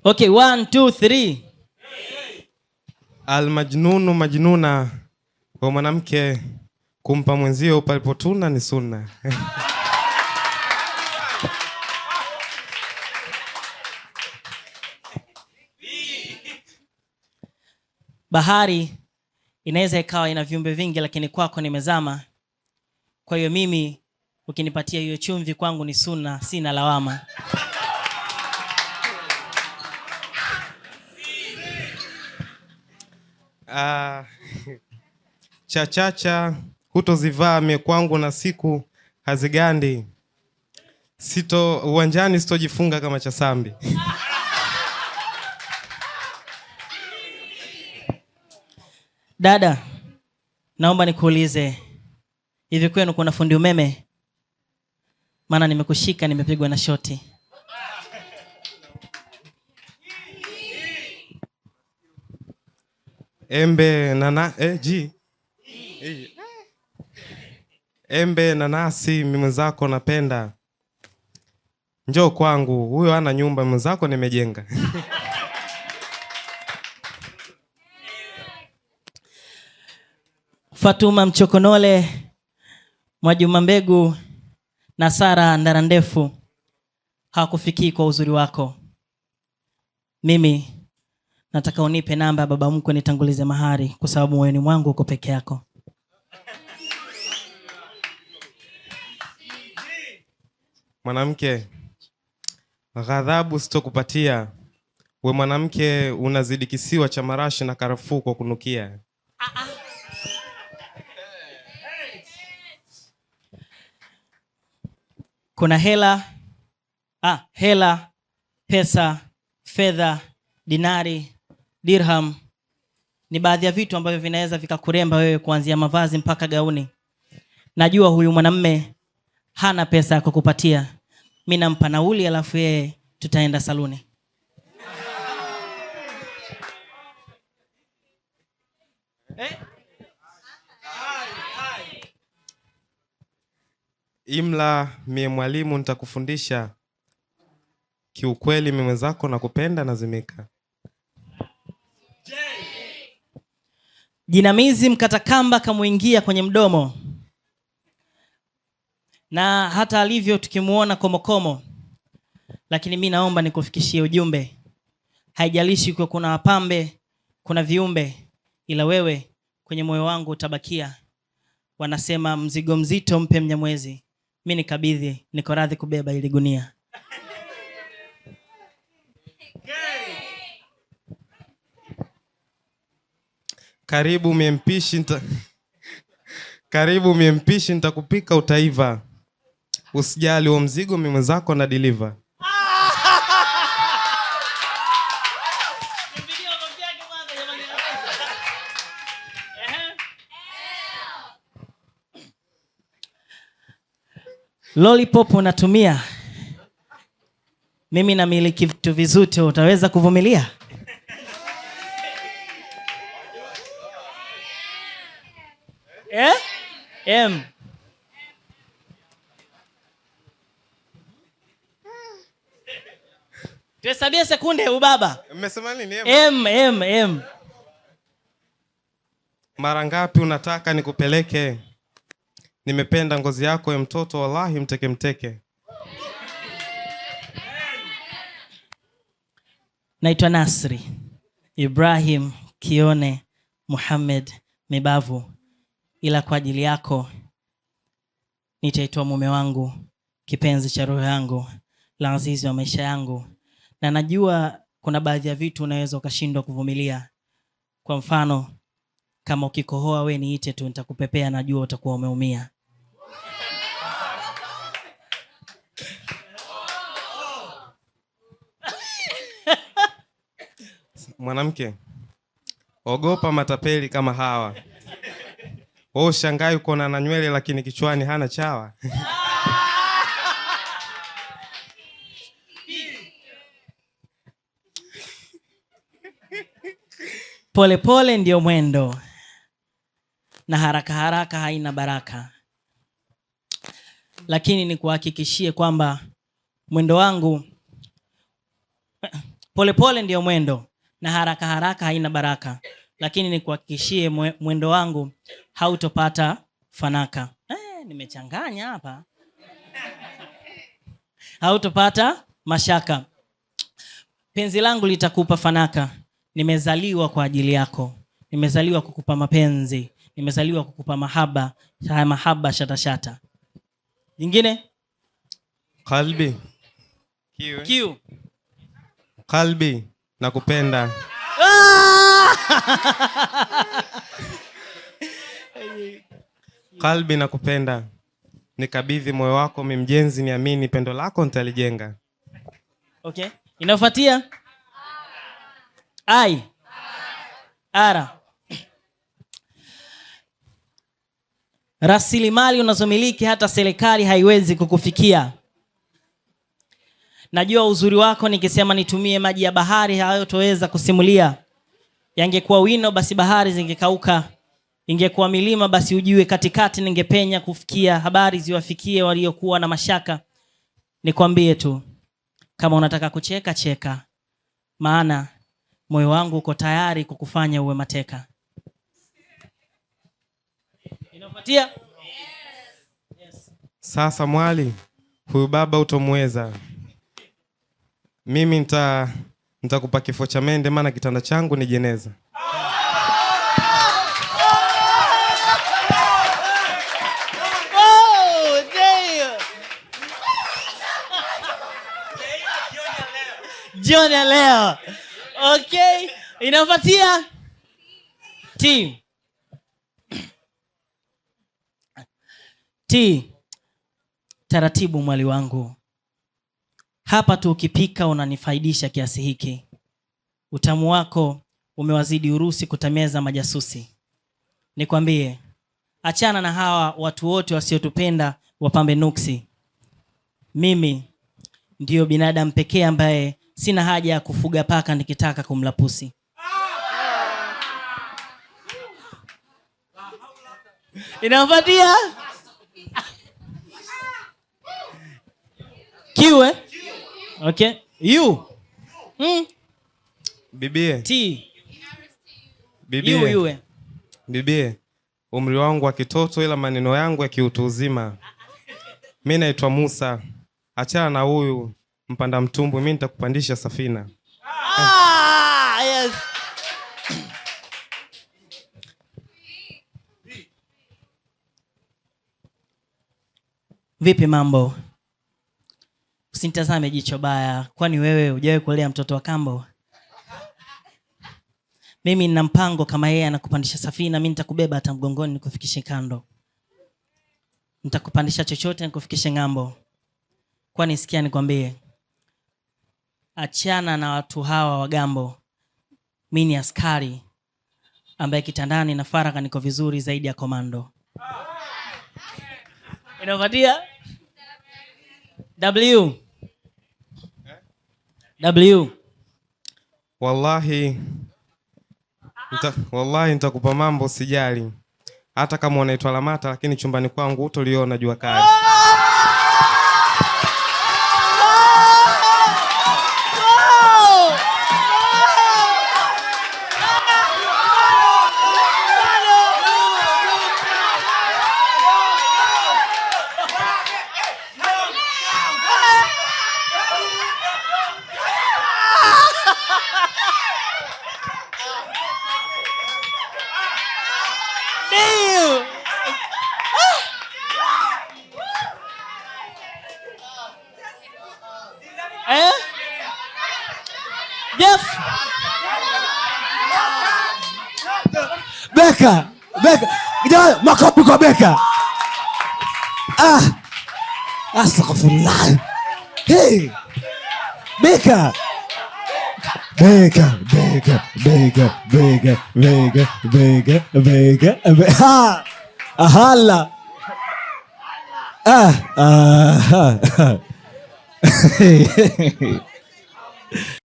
Okay, 1 2 3. Almajnunu majnuna, kwa mwanamke kumpa mwenzio palipotuna ni sunna. Bahari inaweza ikawa ina viumbe vingi, lakini kwako nimezama. Kwa hiyo mimi ukinipatia hiyo chumvi kwangu ni sunna, sina lawama. Chachacha hutozivaa mie kwangu na siku hazigandi. Uwanjani sitojifunga kama Chasambi. Dada, naomba nikuulize, hivi kwenu kuna fundi umeme? Maana nimekushika nimepigwa na shoti. Embe nanasi mwenzako napenda. Njoo kwangu, huyo hana nyumba, mwenzako nimejenga. Fatuma Mchokonole, Mwajuma Mbegu na Sara Ndarandefu hakufikii kwa uzuri wako. Mimi nataka unipe namba ya baba mkwe nitangulize mahari, kwa sababu moyoni mwangu uko peke yako. Mwanamke, ghadhabu sitokupatia. We mwanamke unazidi kisiwa cha marashi na karafuu kwa kunukia. Kuna hela, pesa, fedha, dinari, dirham ni baadhi ya vitu ambavyo vinaweza vikakuremba wewe, kuanzia mavazi mpaka gauni. Najua huyu mwanamume hana pesa ya kukupatia. Mimi nampa nauli, alafu yeye tutaenda saluni. Imla mie mwalimu nitakufundisha. Kiukweli mimi mwenzako nakupenda nazimika. Jinamizi mkatakamba kamuingia kwenye mdomo. Na hata alivyo tukimuona komokomo. Lakini mimi naomba nikufikishie ujumbe. Haijalishi kwa kuna wapambe, kuna viumbe, ila wewe kwenye moyo wangu utabakia. Wanasema mzigo mzito mpe Mnyamwezi. Mimi nikabidhi, niko radhi kubeba ile gunia. Karibu mie mpishi nitakupika utaiva. Usijali huo mzigo mimi mwenzako na deliver. Lollipop unatumia. Mimi namiliki vitu vizuri, utaweza kuvumilia? Tuhesabie sekunde ubaba. Mmesema nini? M. Mara ngapi unataka nikupeleke? Nimependa ngozi yako ya mtoto, wallahi mteke. Naitwa Nasri Ibrahim Kione Muhammad Mibavu, ila kwa ajili yako nitaitwa mume wangu, kipenzi cha roho yangu, la azizi wa maisha yangu. Na najua kuna baadhi ya vitu unaweza ukashindwa kuvumilia. Kwa mfano, kama ukikohoa we niite tu, nitakupepea, najua utakuwa umeumia. Mwanamke, ogopa matapeli kama hawa. Wewe ushangai uko na nywele lakini kichwani hana chawa. Pole pole ndio mwendo, na haraka haraka haina baraka. Lakini nikuhakikishie kwamba mwendo wangu Polepole ndio mwendo, na haraka haraka haina baraka, lakini nikuhakikishie mwendo wangu hautopata fanaka. Nimechanganya hapa. Hautopata mashaka. Penzi langu litakupa fanaka. Nimezaliwa kwa ajili yako. Nimezaliwa kukupa mapenzi. Nimezaliwa kukupa mahaba. Haya mahaba shata shata. Nyingine? Kalbi. Kiu. Kalbi, nakupenda. Kalbi, nakupenda. Nikabidhi moyo wako mimjenzi, niamini pendo lako nitalijenga. Okay. Inafuatia? Ai. Ara. Rasilimali unazomiliki hata serikali haiwezi kukufikia. Najua uzuri wako nikisema nitumie maji ya bahari hayatoweza kusimulia. Yangekuwa wino basi bahari zingekauka. Ingekuwa milima basi ujue katikati ningepenya kufikia. Habari ziwafikie waliokuwa na mashaka. Nikwambie tu, kama unataka kucheka cheka, maana moyo wangu uko tayari kukufanya uwe mateka. Inafuatia? Yes. Sasa mwali, huyu baba utomweza. Mimi nitakupa kifo cha mende, maana kitanda changu ni jeneza. Jioni ya leo. Okay. Inafuatia? T. Taratibu mwali wangu. Hapa tu ukipika unanifaidisha kiasi hiki. Utamu wako umewazidi Urusi kutameza majasusi. Nikwambie, achana na hawa watu wote wasiotupenda wapambe nuksi. Mimi ndio binadamu pekee ambaye sina haja ya kufuga paka nikitaka kumlapusi. Inafuatia? Kiwe? Okay. You. Bibie. T. Bibie. You. Bibie. Umri wangu wa kitoto ila maneno yangu ya kiutu uzima. Mimi naitwa Musa. Achana na huyu mpanda mtumbwi, mimi nitakupandisha safina. Yes. Vipi mambo? Usinitazame jicho baya, kwani wewe hujawahi kulea mtoto wa kambo? Mimi nina mpango kama yeye anakupandisha safina, mimi nitakubeba hata mgongoni nikufikishe kando. Nitakupandisha chochote nikufikishe ngambo. Kwani sikia nikwambie, achana na watu hawa wagambo. Mimi ni askari ambaye kitandani na faraka niko vizuri zaidi ya komando. Inafuatia? W. Wallahi nitakupa mambo sijali. Hata kama unaitwa Lamata lakini chumbani kwangu utoliona jua kali. Yes. Beka. Kijana makopi kwa Beka. Astaghfirullah. Hey. Beka. Ahala.